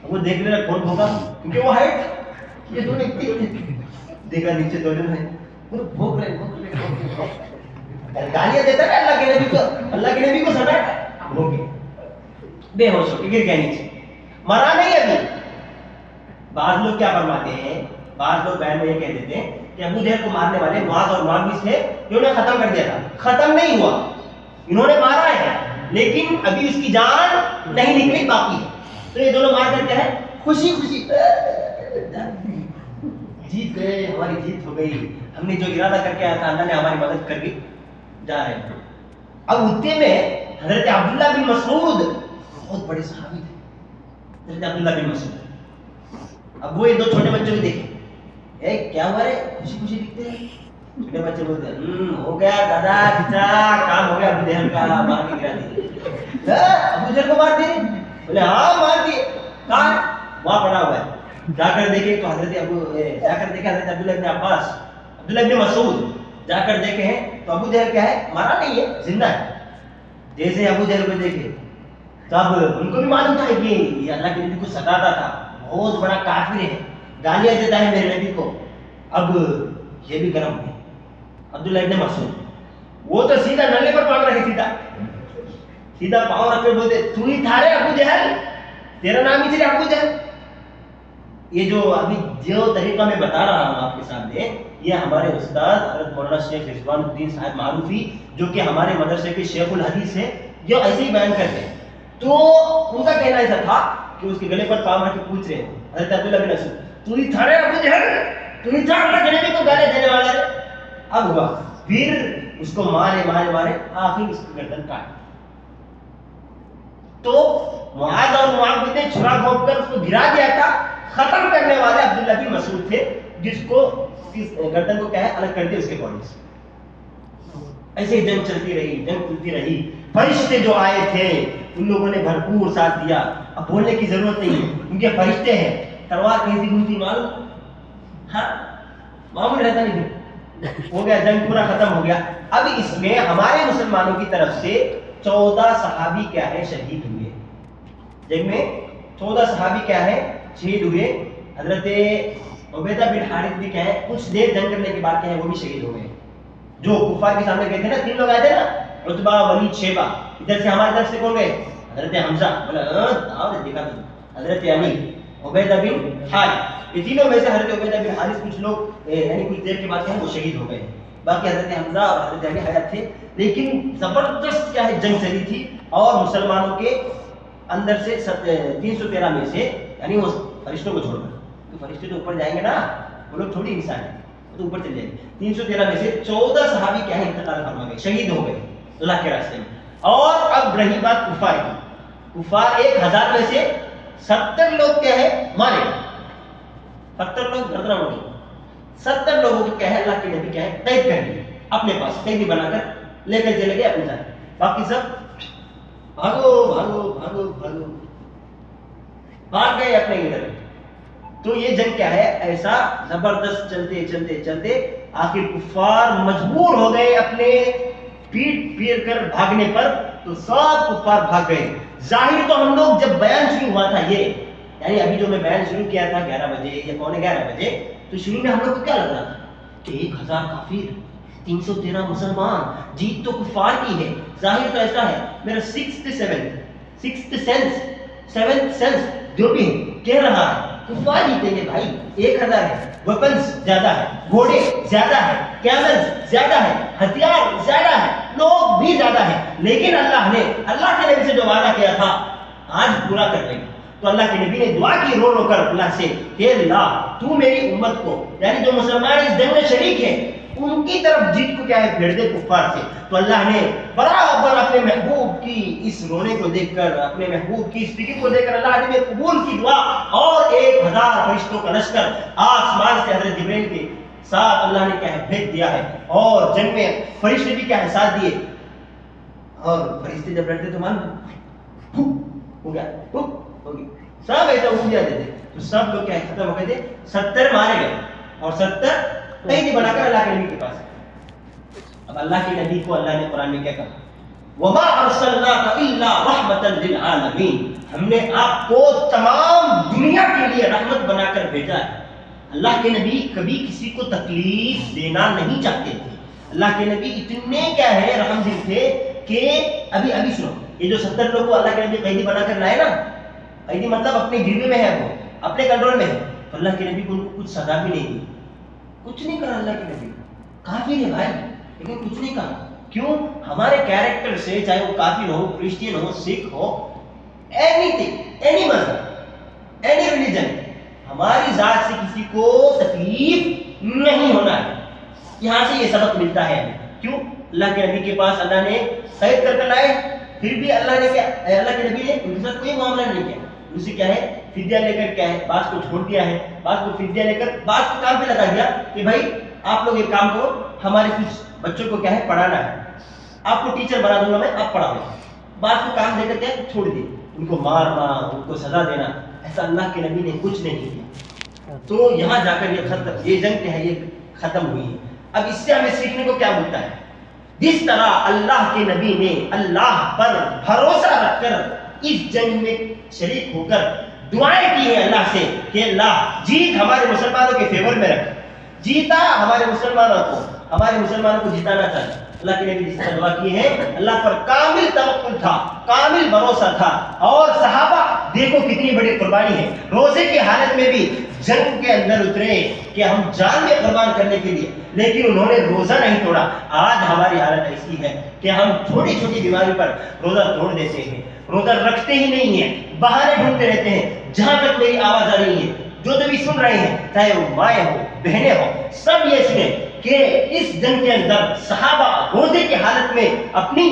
وہ دیکھ لینا کون بھوگا کیونکہ وہ ہائٹ یہ دونوں اتنی دیکھا نیچے دونوں میں بھوگ رہے گالیاں دیتا ہے اللہ کے نبی کو سمیٹ ہو گئے بے ہوش ہو کے گر گیا نیچے مرا نہیں ابھی. بعض لوگ کیا فرماتے ہیں بعض لوگ بیان میں یہ کہہ دیتے ہیں کہ ابو جہل کو مارنے والے معاذ اور معاذ بھی تھے جو انہیں ختم کر دیا تھا. ختم نہیں ہوا انہوں نے مارا ہے لیکن ابھی اس کی جان نہیں نکلی باقی ہے. تو یہ دونوں مار کر کیا ہے خوشی خوشی جیت گئے ہماری جیت ہو گئی ہم نے جو ارادہ کر کے آیا تھا اللہ نے ہماری مدد کر کے جا رہے ہیں. اب اتنے میں حضرت عبداللہ بن مسعود بہت بڑے صحابی تھے حضرت عبداللہ بن مسعود. اب وہ یہ دو چھوٹے بچوں کو دیکھے اے کیا ہوا رے خوشی خوشی دکھتے ہیں. چھوٹے بچے بولتے ہیں ہو گیا دادا چچا کام ہو گیا ابو جہل کا مار کے گرا دیے. ابو جہل کو مار دیے بولے ہاں مار دیے کہاں وہاں پڑا ہوا ہے. جا کر دیکھے تو حضرت حضرت عبداللہ بن عباس عبداللہ بن مسعود جا کر دیکھے ہیں تو ابو جہل کیا ہے مارا نہیں ہے زندہ ہے. جیسے ابو جہل کو دیکھے تب ان کو بھی معلوم تھا کہ یہ اللہ کے نبی کو ستاتا تھا بہت بڑا کافر ہے گالیاں دیتا ہے میرے نبی کو. اب یہ بھی گرم ہے عبداللہ ابن مسعود وہ تو سیدھا نلے پر پاؤں رکھے سیدھا پاؤں رکھ کے بولتے تو ہی تھا رے ابو جہل تیرا نام ہی تھے ابو جہل. یہ جو ابھی جو طریقہ میں بتا رہا ہوں آپ کے سامنے یہ ہمارے استاد حضرت مولانا شیخ رضوان الدین صاحب معروفی جو کہ ہمارے مدرسے کے شیخ الحدیث ہیں جو ایسے ہی بیان کرتے ہیں. تو ان کا کہنا ایسا تھا کہ اس کے گلے پر پاؤں رکھ کے پوچھ رہے ہیں حضرت عبداللہ بن مسعود تو ہی تھا رے ابو جہل تو ہی تھا اللہ کے نبی کو گالی دینے والا ہے. اب ہوا پھر اس کو مارے مارے مارے آخر اس کی گردن کاٹ. تو معاذ اور معاذ نے چھرا گھونپ کر اس کو گرا دیا تھا. ختم کرنے والے عبداللہ بن مسعود تھے جس کو گردن کو کیا ہے الگ کر دیا اس کے باڈی سے. ایسے ہی جنگ چلتی رہی. فرشتے جو آئے تھے ان لوگوں نے بھرپور ساتھ دیا. اب بولنے کی ضرورت نہیں ان کے فرشتے ہیں. تلوار کیسی گھومتی معلوم ہاں معمول رہتا نہیں ہو گیا جنگ پورا ختم ہو گیا. اب اس میں ہمارے مسلمانوں کی طرف سے 14 صحابی کیا ہے شہید ہوئے. جنگ میں 14 صحابی کیا ہے شہید ہوئے. حضرت عبیدہ بن حارث بھی کیا ہے کچھ دیر جنگ کرنے کے بعد کیا ہے وہ بھی شہید ہو گئے. جو کفار کے سامنے گئے تھے نا 3 لوگ آئے تھے نا عتبہ ولید شیبہ. ادھر سے ہماری طرف سے کون گئے حضرت حمزہ بولا دیکھا حضرت علی عبیدہ بن حارث. یہ تینوں میں سے حضرت عبیدہ بن حارث کچھ لوگ یعنی کچھ دیر کے بعد کیا ہے وہ شہید ہو گئے. باقی حضرت حمزہ اور حضرت علی حیات تھے. لیکن زبردست کیا ہے جنگ چلی تھی اور مسلمانوں کے اندر سے 313 میں سے یعنی وہ فرشتوں کو چھوڑ کر تو فرشتے تو اوپر جائیں گے نا وہ لوگ تھوڑی انسان ہیں تو اوپر چل جائیں گے. 313 میں سے 14 صحابی کیا ہے انتقال فرما گئے شہید ہو گئے اللہ کے راستے میں. اور اب رہی بات کفار کی. کفار 1000 میں سے 70 لوگ کیا ہے مارے 70 لوگ گردن ہو گئے. 70 لوگوں کو کیا ہے اللہ کے نبی کیا ہے قید کر لیے اپنے پاس قیدی بنا کر لے کر چلے گئے اپنے ساتھ. باقی سب بھاگو بھاگو بھاگو بھاگو بھاگ گئے اپنے ادھر. تو یہ جنگ کیا ہے ایسا زبردست چلتے چلتے چلتے آخر کفار مجبور ہو گئے اپنے پیٹ پیر کر بھاگنے پر. تو سب کفار بھاگ گئے. ظاہر تو ہم لوگ جب بیان شروع ہوا تھا یہ یعنی ابھی جو میں بیان شروع کیا تھا 11 بجے یا 11:15 بجے تو شروع میں ہم لوگ کو کیا لگ رہا تھا کہ 1000 کافر 313 مسلمان جیت تو کفار کی ہے. ظاہر تو ایسا ہے. میرا سکسth سینس جو بھی کہہ رہا ہے کفار جیتیں گے بھائی. 1000 ہے ویپنز زیادہ ہے گھوڑے زیادہ ہے کیملز زیادہ ہے ہتھیار زیادہ ہے لوگ بھی زیادہ ہے. لیکن اللہ نے اللہ کے نبی سے جو وعدہ کیا تھا آج پورا کر لیں گے. تو اللہ کے نبی نے دعا کی رو رو کر اللہ سے کہ اللہ تو میری امت کو یعنی جو مسلمان اس جنگ میں شریک ہیں ان کی طرف جیت کو کیا ہے پھیر دے کفار سے. تو اللہ نے برابر اپنے محبوب کی اس رونے کو دیکھ کر اپنے محبوب کی اس فکر کو دیکھ کر اللہ نے قبول کی دعا اور 1000 فرشتوں کا لشکر آسمان سے حضرت جبرائیل کے ساتھ اللہ نے کیا ہے بھیج دیا ہے. اور جنگ میں فرشتے بھی کیا ہے ساتھ دیے. اور فرشتے جب لڑتے تو معلوم ہو گیا سب ایسا ہو گیا دیتے تو سب لوگ کیا ہے ختم ہو گئے تھے. 70 مارے گئے اور 70 قیدی بنا کر اللہ کے نبی کے پاس. اب اللہ کے نبی کو اللہ نے قرآن میں کیا کہا وَمَا أَرْسَلْنَاكَ إِلَّا رَحْمَةً لِلْعَالَمِينَ. ہم نے آپ کو تمام دنیا کر بھیجا ہے۔ اللہ کے نبی کبھی کسی کو تکلیف دینا نہیں چاہتے تھے۔ اللہ کے نبی اتنے کیا ہے رحم دل تھے کہ ابھی سنو، یہ جو 70 لوگ کو اللہ کے نبی قیدی بنا کر لائے نا، قیدی مطلب اپنے گروے میں ہے، وہ اپنے کنٹرول میں ہے، تو اللہ کے نبی کو ان کو کچھ سزا بھی نہیں دی، کچھ نہیں کرا اللہ کے نبی، کافر ہے بھائی لیکن کچھ نہیں کہا۔ کیوں؟ ہمارے کیریکٹر سے، چاہے وہ کافر ہو، کرسچین ہو، سکھ ہو، اینی تھنگ، اینی مذہب، اینی ریلیجن، ہماری ذات سے کسی کو تکلیف نہیں ہونا ہے۔ یہاں سے یہ سبق ملتا ہے ہمیں۔ کیوں؟ اللہ کے نبی کے پاس اللہ نے قید کر لائے، پھر بھی اللہ نے کیا، اللہ کے نبی نے ان کے ساتھ کوئی معاملہ نہیں کیا، ان سے کیا ہے فدیہ لے کر کیا ہے بعض کو چھوڑ دیا ہے، بعض کو فدیہ لے کر بعض کو کام پہ لگا دیا کہ بھائی آپ لوگ ایک کام کرو، ہمارے کچھ بچوں کو کیا ہے پڑھانا ہے، آپ کو ٹیچر بنا دوں گا میں، آپ پڑھاؤ۔ بعض کو کام دے کر کیا چھوڑ دی، ان کو مارنا، ان کو سزا دینا، ایسا اللہ کے نبی نے کچھ نہیں کیا۔ تو یہاں جا کر یہ جنگ کیا ہے یہ ختم ہوئی ہے۔ اب اس سے ہمیں سیکھنے کو کیا ملتا ہے؟ جس طرح اللہ کے نبی نے اللہ پر بھروسہ رکھ کر اس جنگ میں شریک ہو کر دعائیں کی ہیں اللہ سے کہ اللہ جیت ہمارے مسلمانوں کے فیور میں رکھ، جیتا ہمارے مسلمانوں کو جتانا چاہیے۔ اللہ کے نبی جس طرح دعا کی ہے، اللہ پر کامل توکل تھا، کامل بھروسہ تھا، اور صحابہ دیکھو کتنی بڑی قربانی ہے، روزے کی حالت میں بھی جنگ کے اندر اترے کہ ہم جان میں قربان کرنے کے لیے، لیکن انہوں نے روزہ نہیں توڑا۔ آج ہماری حالت ایسی ہے کہ ہم چھوٹی چھوٹی بیماری پر روزہ توڑ دیتے ہیں، روزہ رکھتے ہی نہیں ہیں، بہانے ڈھونڈتے رہتے ہیں۔ جہاں تک میری آواز آ رہی ہے، جو بھی سن رہے ہیں، چاہے وہ مائیں ہو، بہنیں ہو، سب یہ سنیں کہ اس جنگ کے اندر صحابہ روزے کی حالت میں اپنی